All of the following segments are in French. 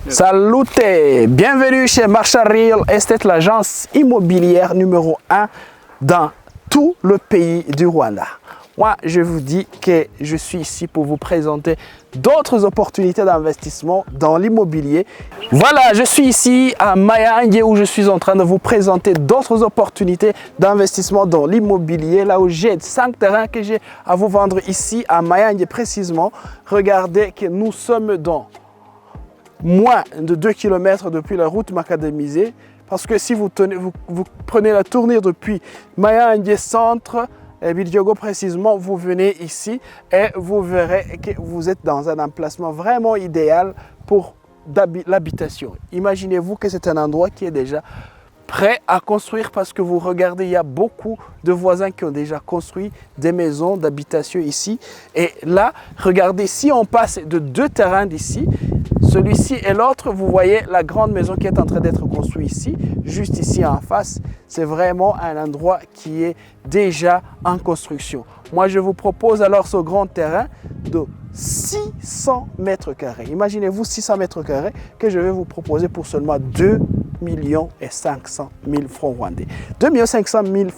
Salutez, bienvenue chez Marshall Real Estate, l'agence immobilière numéro 1 dans tout le pays du Rwanda. Moi, je vous dis que je suis ici pour vous présenter d'autres opportunités d'investissement dans l'immobilier. Voilà, je suis ici à Mayanja où je suis en train de vous présenter d'autres opportunités d'investissement dans l'immobilier. Là où j'ai 5 terrains que j'ai à vous vendre ici à Mayanja précisément. Regardez que nous sommes dans moins de 2 km depuis la route macadamisée. Parce que si vous prenez la tournure depuis Mayanja Centre, et Bidjogo précisément, vous venez ici et vous verrez que vous êtes dans un emplacement vraiment idéal pour l'habitation. Imaginez-vous que c'est un endroit qui est déjà prêt à construire parce que vous regardez, il y a beaucoup de voisins qui ont déjà construit des maisons d'habitation ici. Et là, regardez, si on passe de 2 terrains d'ici, celui-ci et l'autre, vous voyez la grande maison qui est en train d'être construite ici, juste ici en face. C'est vraiment un endroit qui est déjà en construction. Moi, je vous propose alors ce grand terrain de 600 mètres carrés. Imaginez-vous 600 mètres carrés que je vais vous proposer pour seulement 2 500 000 francs rwandais. 2 500 000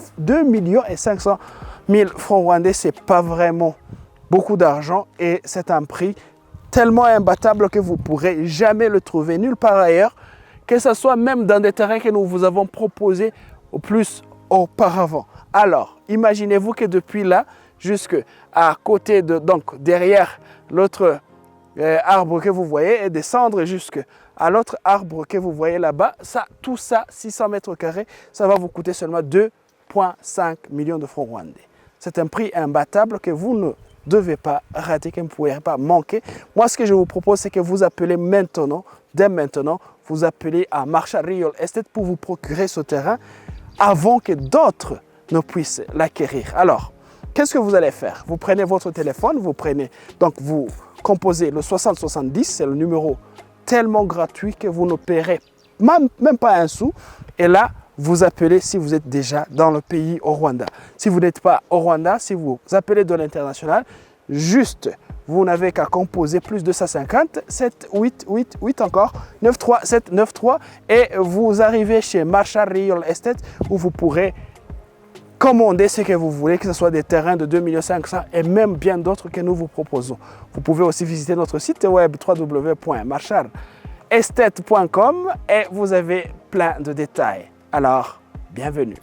francs rwandais, ce n'est pas vraiment beaucoup d'argent et c'est un prix tellement imbattable que vous ne pourrez jamais le trouver nulle part ailleurs, que ce soit même dans des terrains que nous vous avons proposés au plus auparavant. Alors, imaginez-vous que depuis là, jusqu'à côté de, donc derrière l'autre arbre que vous voyez et descendre jusqu'à l'autre arbre que vous voyez là-bas, tout ça, 600 mètres carrés, ça va vous coûter seulement 2,5 millions de francs rwandais. C'est un prix imbattable que vous ne devez pas rater, que vous ne pouvez pas manquer. Moi, ce que je vous propose, c'est que vous appelez maintenant, dès maintenant, vous appelez à Marshall Real Estate pour vous procurer ce terrain avant que d'autres ne puissent l'acquérir. Alors, qu'est-ce que vous allez faire? Vous prenez votre téléphone, vous composez le 6070, c'est le numéro tellement gratuit que vous ne paierez même pas un sou. Et là, vous appelez si vous êtes déjà dans le pays au Rwanda. Si vous n'êtes pas au Rwanda, si vous appelez de l'international, juste, vous n'avez qu'à composer plus de 250, 7, 8, 8, 8 encore, 9, 3, 7, 9, 3 et vous arrivez chez Marshall Real Estate où vous pourrez commander ce que vous voulez, que ce soit des terrains de 2 500 000 et même bien d'autres que nous vous proposons. Vous pouvez aussi visiter notre site web www.marshalrestate.com et vous avez plein de détails. Alors, bienvenue.